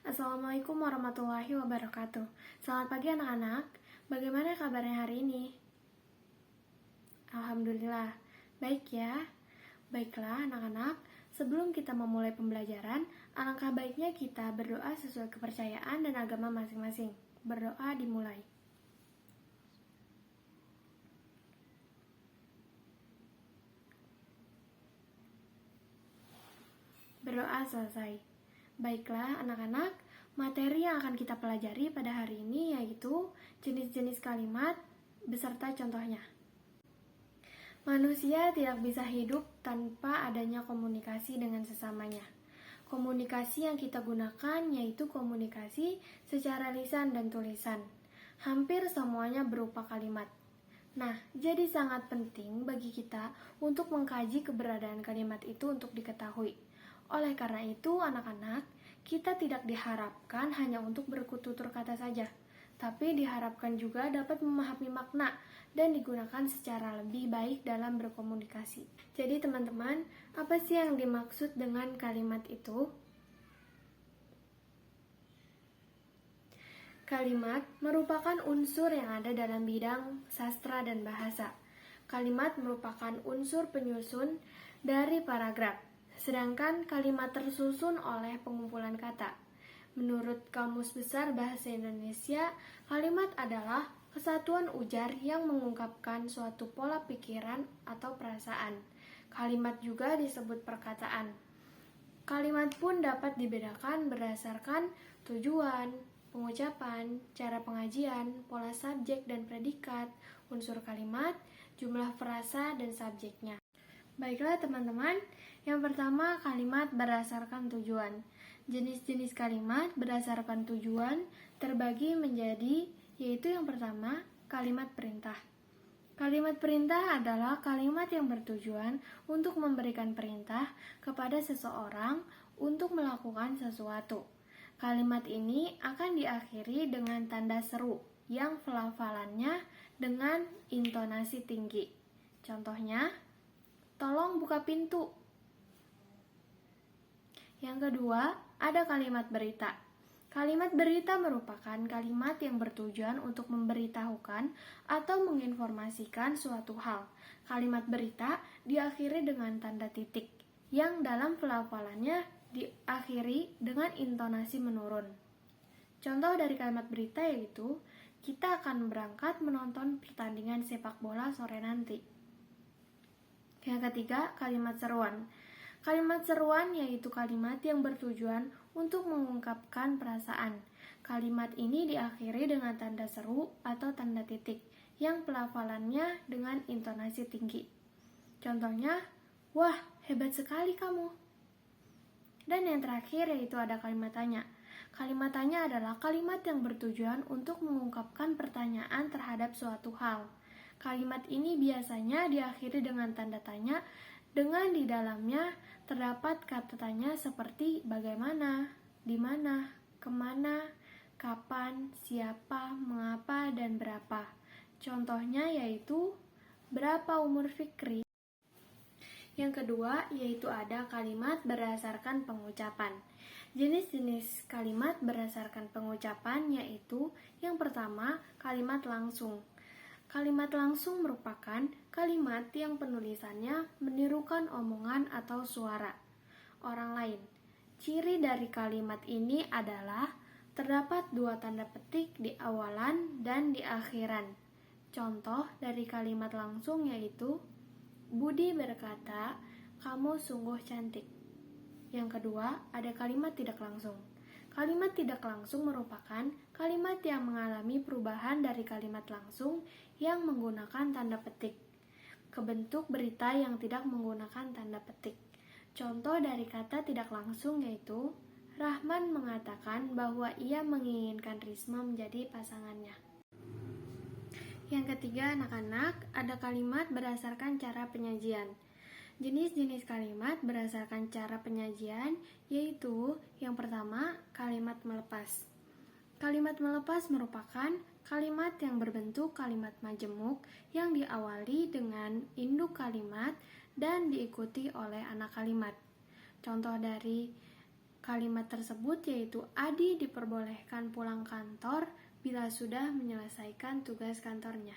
Assalamualaikum warahmatullahi wabarakatuh. Selamat pagi anak-anak. Bagaimana kabarnya hari ini? Alhamdulillah, baik ya. Baiklah anak-anak, sebelum kita memulai pembelajaran, alangkah baiknya kita berdoa sesuai kepercayaan dan agama masing-masing. Berdoa dimulai. Berdoa selesai. Baiklah anak-anak, materi yang akan kita pelajari pada hari ini yaitu jenis-jenis kalimat beserta contohnya. Manusia tidak bisa hidup tanpa adanya komunikasi dengan sesamanya. Komunikasi yang kita gunakan yaitu komunikasi secara lisan dan tulisan. Hampir semuanya berupa kalimat. Nah, jadi sangat penting bagi kita untuk mengkaji keberadaan kalimat itu untuk diketahui. Oleh karena itu, anak-anak, kita tidak diharapkan hanya untuk bertutur kata saja, tapi diharapkan juga dapat memahami makna dan digunakan secara lebih baik dalam berkomunikasi. Jadi teman-teman, apa sih yang dimaksud dengan kalimat itu? Kalimat merupakan unsur yang ada dalam bidang sastra dan bahasa. Kalimat merupakan unsur penyusun dari paragraf. Sedangkan kalimat tersusun oleh pengumpulan kata. Menurut Kamus Besar Bahasa Indonesia, kalimat adalah kesatuan ujar yang mengungkapkan suatu pola pikiran atau perasaan. Kalimat juga disebut perkataan. Kalimat pun dapat dibedakan berdasarkan tujuan, pengucapan, cara pengajian, pola subjek dan predikat, unsur kalimat, jumlah frasa, dan subjeknya. Baiklah teman-teman, yang pertama kalimat berdasarkan tujuan. Jenis-jenis kalimat berdasarkan tujuan terbagi menjadi, yaitu yang pertama, kalimat perintah. Kalimat perintah adalah kalimat yang bertujuan untuk memberikan perintah kepada seseorang untuk melakukan sesuatu. Kalimat ini akan diakhiri dengan tanda seru yang pelafalannya dengan intonasi tinggi. Contohnya, tolong buka pintu. Yang kedua, ada kalimat berita. Kalimat berita merupakan kalimat yang bertujuan untuk memberitahukan atau menginformasikan suatu hal. Kalimat berita diakhiri dengan tanda titik, yang dalam pelafalannya diakhiri dengan intonasi menurun. Contoh dari kalimat berita yaitu, kita akan berangkat menonton pertandingan sepak bola sore nanti. Yang ketiga, kalimat seruan. Kalimat seruan yaitu kalimat yang bertujuan untuk mengungkapkan perasaan. Kalimat ini diakhiri dengan tanda seru atau tanda titik yang pelafalannya dengan intonasi tinggi. Contohnya, wah, hebat sekali kamu. Dan yang terakhir yaitu ada kalimat tanya. Kalimat tanya adalah kalimat yang bertujuan untuk mengungkapkan pertanyaan terhadap suatu hal. Kalimat ini biasanya diakhiri dengan tanda tanya dengan di dalamnya terdapat kata tanya seperti bagaimana, di mana, kemana, kapan, siapa, mengapa, dan berapa. Contohnya yaitu berapa umur Fikri. Yang kedua yaitu ada kalimat berdasarkan pengucapan. Jenis-jenis kalimat berdasarkan pengucapan yaitu yang pertama kalimat langsung. Kalimat langsung merupakan kalimat yang penulisannya menirukan omongan atau suara orang lain. Ciri dari kalimat ini adalah terdapat dua tanda petik di awalan dan di akhiran. Contoh dari kalimat langsung yaitu, Budi berkata, kamu sungguh cantik. Yang kedua, ada kalimat tidak langsung. Kalimat tidak langsung merupakan kalimat yang mengalami perubahan dari kalimat langsung yang menggunakan tanda petik ke bentuk berita yang tidak menggunakan tanda petik. Contoh dari kata tidak langsung yaitu, Rahman mengatakan bahwa ia menginginkan Risma menjadi pasangannya. Yang ketiga, anak-anak, ada kalimat berdasarkan cara penyajian. Jenis-jenis kalimat berdasarkan cara penyajian yaitu yang pertama, kalimat melepas. Kalimat melepas merupakan kalimat yang berbentuk kalimat majemuk yang diawali dengan induk kalimat dan diikuti oleh anak kalimat. Contoh dari kalimat tersebut yaitu Adi diperbolehkan pulang kantor bila sudah menyelesaikan tugas kantornya.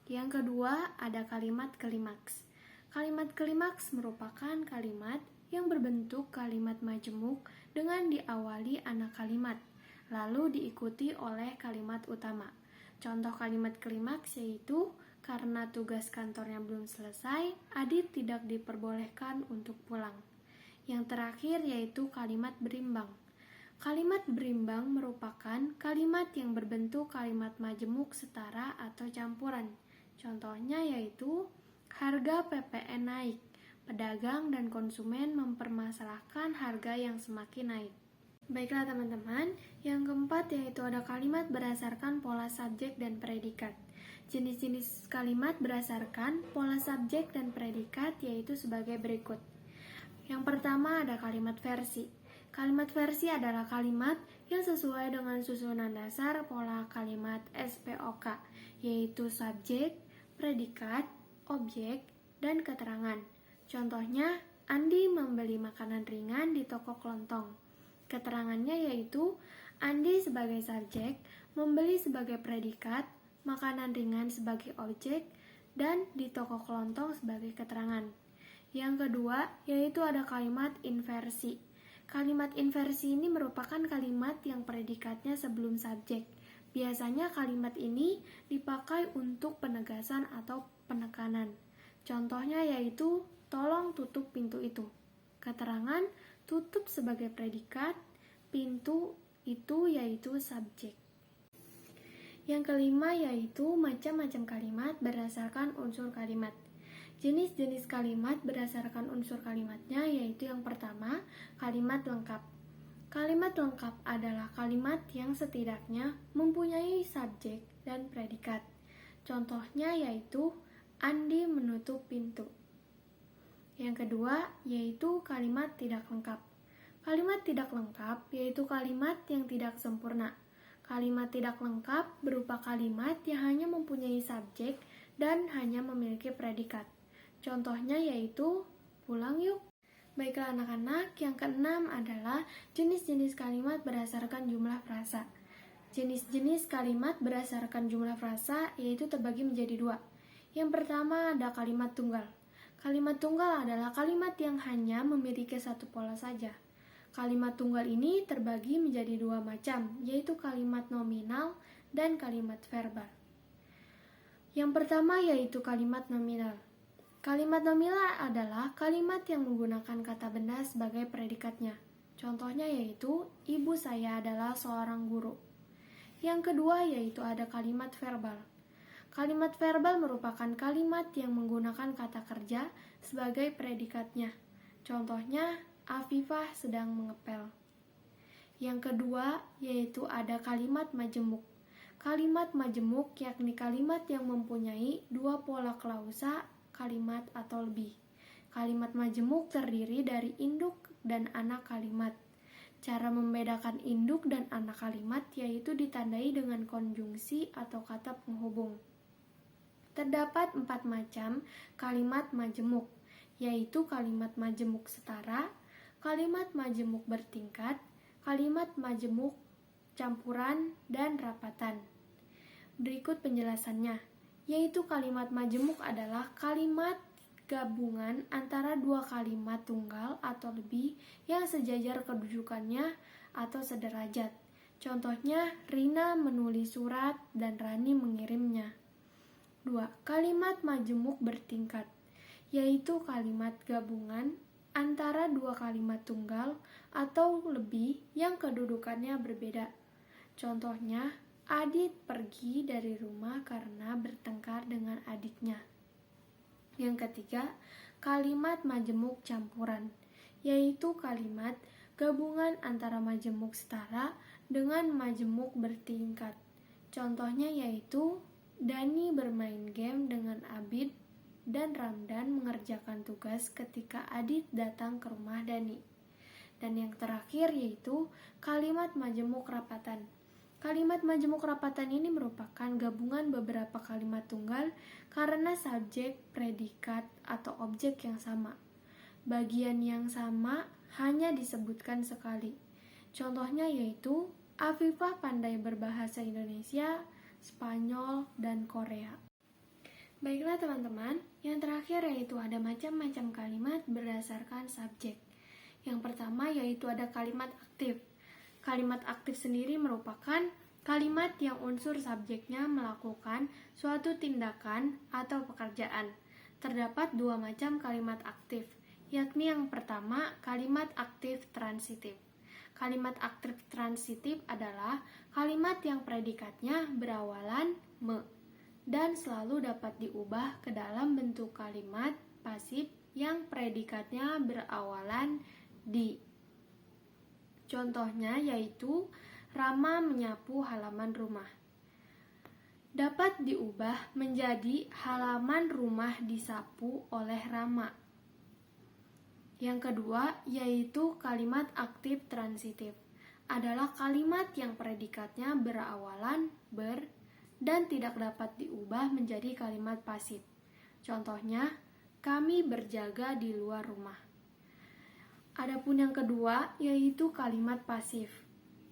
Yang kedua, ada kalimat klimaks. Kalimat klimaks merupakan kalimat yang berbentuk kalimat majemuk dengan diawali anak kalimat, lalu diikuti oleh kalimat utama. Contoh kalimat klimaks yaitu, karena tugas kantornya belum selesai, Adit tidak diperbolehkan untuk pulang. Yang terakhir yaitu kalimat berimbang. Kalimat berimbang merupakan kalimat yang berbentuk kalimat majemuk setara atau campuran. Contohnya yaitu harga PPN naik. Pedagang dan konsumen mempermasalahkan harga yang semakin naik. Baiklah teman-teman, yang keempat yaitu ada kalimat berdasarkan pola subjek dan predikat. Jenis-jenis kalimat berdasarkan pola subjek dan predikat yaitu sebagai berikut. Yang pertama ada kalimat versi. Kalimat versi adalah kalimat yang sesuai dengan susunan dasar pola kalimat SPOK, yaitu subjek, predikat, objek, dan keterangan. Contohnya, Andi membeli makanan ringan di toko kelontong. Keterangannya yaitu, Andi sebagai subjek, membeli sebagai predikat, makanan ringan sebagai objek, dan di toko kelontong sebagai keterangan. Yang kedua, yaitu ada kalimat inversi. Kalimat inversi ini merupakan kalimat yang predikatnya sebelum subjek. Biasanya kalimat ini dipakai untuk penegasan atau penekanan. Contohnya yaitu, tolong tutup pintu itu. Keterangan, tutup sebagai predikat, pintu itu yaitu subjek. Yang kelima yaitu macam-macam kalimat berdasarkan unsur kalimat. Jenis-jenis kalimat berdasarkan unsur kalimatnya yaitu yang pertama, kalimat lengkap. Kalimat lengkap adalah kalimat yang setidaknya mempunyai subjek dan predikat. Contohnya yaitu, Andi menutup pintu. Yang kedua yaitu kalimat tidak lengkap. Kalimat tidak lengkap yaitu kalimat yang tidak sempurna. Kalimat tidak lengkap berupa kalimat yang hanya mempunyai subjek dan hanya memiliki predikat. Contohnya yaitu, pulang yuk. Baiklah anak-anak, yang keenam adalah jenis-jenis kalimat berdasarkan jumlah frasa. Jenis-jenis kalimat berdasarkan jumlah frasa yaitu terbagi menjadi dua. Yang pertama ada kalimat tunggal. Kalimat tunggal adalah kalimat yang hanya memiliki satu pola saja. Kalimat tunggal ini terbagi menjadi dua macam, yaitu kalimat nominal dan kalimat verbal. Yang pertama yaitu kalimat nominal. Kalimat nominal adalah kalimat yang menggunakan kata benda sebagai predikatnya. Contohnya yaitu, ibu saya adalah seorang guru. Yang kedua yaitu ada kalimat verbal. Kalimat verbal merupakan kalimat yang menggunakan kata kerja sebagai predikatnya. Contohnya, Afifah sedang mengepel. Yang kedua yaitu ada kalimat majemuk. Kalimat majemuk yakni kalimat yang mempunyai dua pola klausa kalimat atau lebih. Kalimat majemuk terdiri dari induk dan anak kalimat. Cara membedakan induk dan anak kalimat yaitu ditandai dengan konjungsi atau kata penghubung. Terdapat 4 macam kalimat majemuk, yaitu kalimat majemuk setara, kalimat majemuk bertingkat, kalimat majemuk campuran, dan rapatan. Berikut penjelasannya, yaitu kalimat majemuk adalah kalimat gabungan antara dua kalimat tunggal atau lebih yang sejajar kedudukannya atau sederajat. Contohnya, Rina menulis surat dan Rani mengirimnya. 2. Kalimat majemuk bertingkat, yaitu kalimat gabungan antara dua kalimat tunggal atau lebih yang kedudukannya berbeda. Contohnya, Adit pergi dari rumah karena bertengkar dengan adiknya. Yang ketiga, kalimat majemuk campuran, yaitu kalimat gabungan antara majemuk setara dengan majemuk bertingkat. Contohnya yaitu, Dani bermain game dengan Abid dan Ramdan mengerjakan tugas ketika Adit datang ke rumah Dani. Dan yang terakhir yaitu kalimat majemuk rapatan. Kalimat majemuk rapatan ini merupakan gabungan beberapa kalimat tunggal karena subjek, predikat, atau objek yang sama. Bagian yang sama hanya disebutkan sekali. Contohnya yaitu Afifah pandai berbahasa Indonesia, Spanyol, dan Korea. Baiklah teman-teman, yang terakhir yaitu ada macam-macam kalimat berdasarkan subjek. Yang pertama yaitu ada kalimat aktif. Kalimat aktif sendiri merupakan kalimat yang unsur subjeknya melakukan suatu tindakan atau pekerjaan. Terdapat dua macam kalimat aktif, yakni yang pertama kalimat aktif transitif. Kalimat aktif transitif adalah kalimat yang predikatnya berawalan me dan selalu dapat diubah ke dalam bentuk kalimat pasif yang predikatnya berawalan di. Contohnya yaitu Rama menyapu halaman rumah. Dapat diubah menjadi halaman rumah disapu oleh Rama. Yang kedua yaitu kalimat aktif transitif. Adalah kalimat yang predikatnya berawalan ber dan tidak dapat diubah menjadi kalimat pasif. Contohnya, kami berjaga di luar rumah. Adapun yang kedua yaitu kalimat pasif.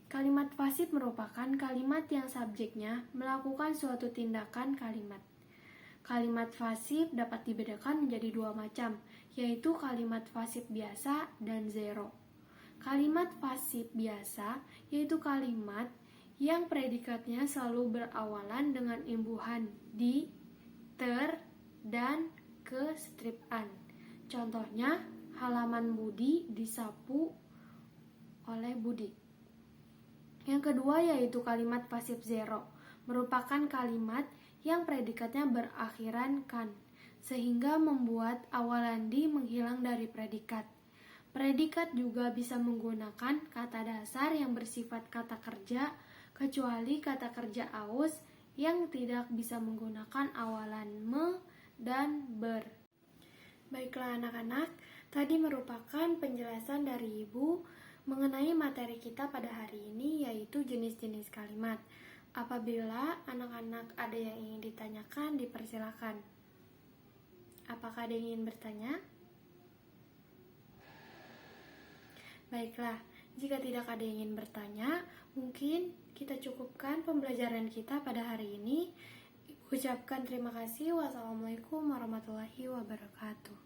Kalimat pasif merupakan kalimat yang subjeknya melakukan suatu tindakan kalimat. Kalimat pasif dapat dibedakan menjadi dua macam, yaitu kalimat pasif biasa dan zero. Kalimat pasif biasa yaitu kalimat yang predikatnya selalu berawalan dengan imbuhan di, ter, dan ke strip an. Contohnya, halaman Budi disapu oleh Budi. Yang kedua yaitu kalimat pasif zero, merupakan kalimat yang predikatnya berakhiran kan, sehingga membuat awalan di menghilang dari predikat. Predikat juga bisa menggunakan kata dasar yang bersifat kata kerja, kecuali kata kerja aus yang tidak bisa menggunakan awalan me dan ber. Baiklah anak-anak, tadi merupakan penjelasan dari Ibu mengenai materi kita pada hari ini, yaitu jenis-jenis kalimat. Apabila anak-anak ada yang ingin ditanyakan, dipersilakan. Apakah ada yang ingin bertanya? Baiklah, jika tidak ada yang ingin bertanya, mungkin kita cukupkan pembelajaran kita pada hari ini. Ucapkan terima kasih. Wassalamualaikum warahmatullahi wabarakatuh.